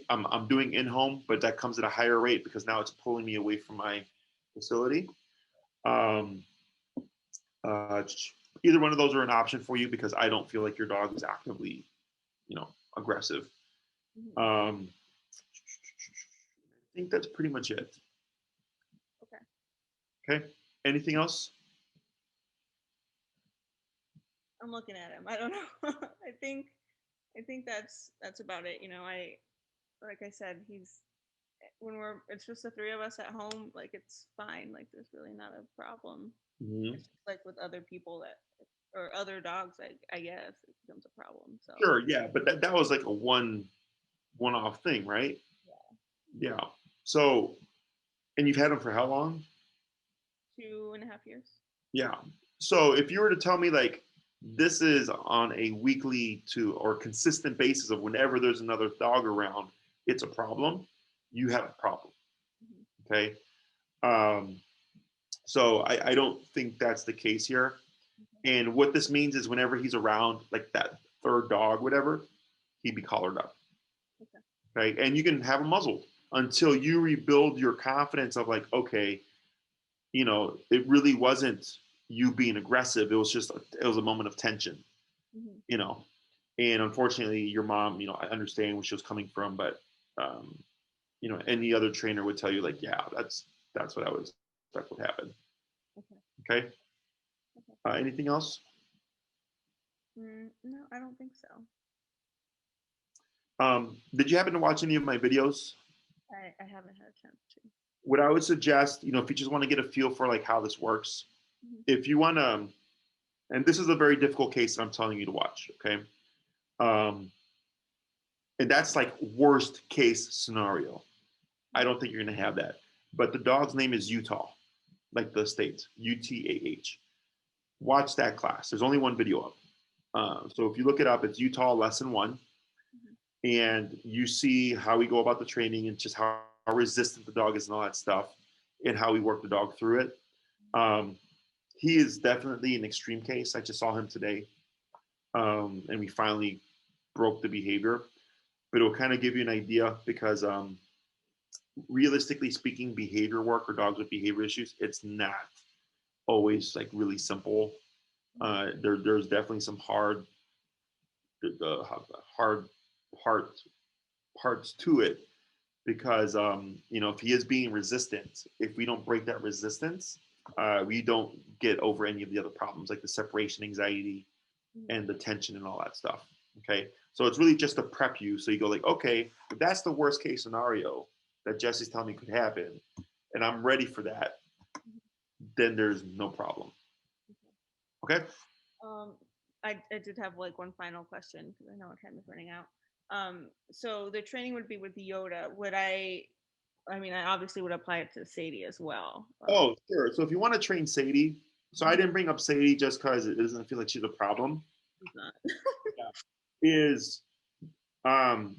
in-home, but that comes at a higher rate because now it's pulling me away from my facility. Um, uh, Either one of those are an option for you because I don't feel like your dog is actively, aggressive. I think that's pretty much it. Okay. Anything else? I'm looking at him. I don't know. I think that's about it. Like I said, it's just the three of us at home, like it's fine. Like there's really not a problem. Mm-hmm. It's just like with other people or other dogs, I guess it becomes a problem. So Sure, yeah, but that was like a one-off thing, right? yeah. Yeah. So, and you've had them for how long? 2.5 years. Yeah. So if you were to tell me like this is on a weekly to or consistent basis of whenever there's another dog around, it's a problem, you have a problem. Mm-hmm. Okay. Um, so I don't think that's the case here. And what this means is whenever he's around, like that third dog, whatever, he'd be collared up. Okay. And you can have him muzzled until you rebuild your confidence of like, okay, it really wasn't you being aggressive. It was a moment of tension, Mm-hmm. you know. And unfortunately, your mom, I understand where she was coming from, but um, any other trainer would tell you like, yeah, that's what I would expect would happen. Okay. Okay. Anything else? No, I don't think so. Did you happen to watch any of my videos? I haven't had a chance to. What I would suggest, if you just want to get a feel for like how this works, if you want to, and this is a very difficult case that I'm telling you to watch, okay? And that's like worst case scenario. I don't think you're going to have that. But the dog's name is Utah, like the state, UTAH. Watch that class. There's only one video up. So if you look it up, it's Utah lesson 1. And you see how we go about the training and just how resistant the dog is and all that stuff and how we work the dog through it. He is definitely an extreme case. I just saw him today. And we finally broke the behavior. But it'll kind of give you an idea because realistically speaking, behavior work or dogs with behavior issues, it's not always like really simple. There's definitely some hard parts to it because if he is being resistant, if we don't break that resistance, we don't get over any of the other problems like the separation anxiety and the tension and all that stuff. Okay, so it's really just to prep you so you go like, okay, if that's the worst case scenario that Jesse's telling me could happen and I'm ready for that, then there's no problem. Okay. I did have like one final question because I know our time is running out. So the training would be with Yoda. Would I I mean, I obviously would apply it to Sadie as well. Oh, sure. So if you want to train Sadie, so I Mhm. didn't bring up Sadie just because it doesn't feel like she's a problem. It's not. Yeah. Is um,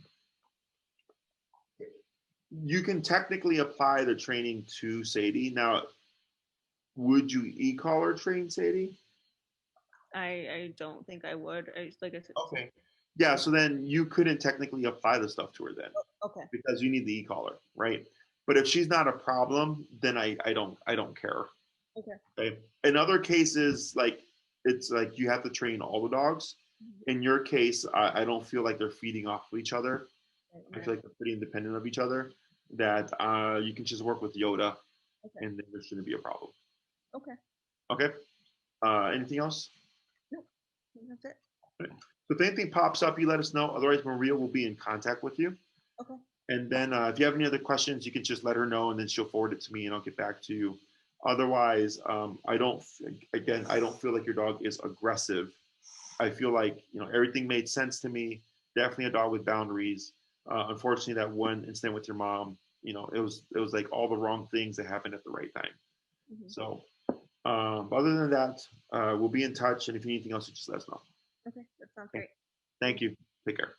you can technically apply the training to Sadie. Now, would you e-collar train Sadie? I don't think I would. Like I said. Okay. Yeah, so then you couldn't technically apply the stuff to her then Okay. because you need the e-collar, right? But if she's not a problem, then I don't care. Okay. Okay. In other cases, like it's like you have to train all the dogs. Mhm. In your case, I don't feel like they're feeding off of each other. Right, I right. feel like they're pretty independent of each other. That you can just work with Yoda, Okay. and then there shouldn't be a problem. Okay. Okay. Anything else? Nope. I think that's it. So if anything pops up, you let us know. Otherwise, Maria will be in contact with you. Okay. And then if you have any other questions, you can just let her know, and then she'll forward it to me, and I'll get back to you. Otherwise, I don't. Again, I don't feel like your dog is aggressive. I feel like everything made sense to me. Definitely a dog with boundaries. Unfortunately, that one incident with your mom, it was like all the wrong things that happened at the right time. Hmm. So, but other than that, we'll be in touch, and if you need anything else, you just let us know. Okay. That sounds Okay. great. Thank you. Take care.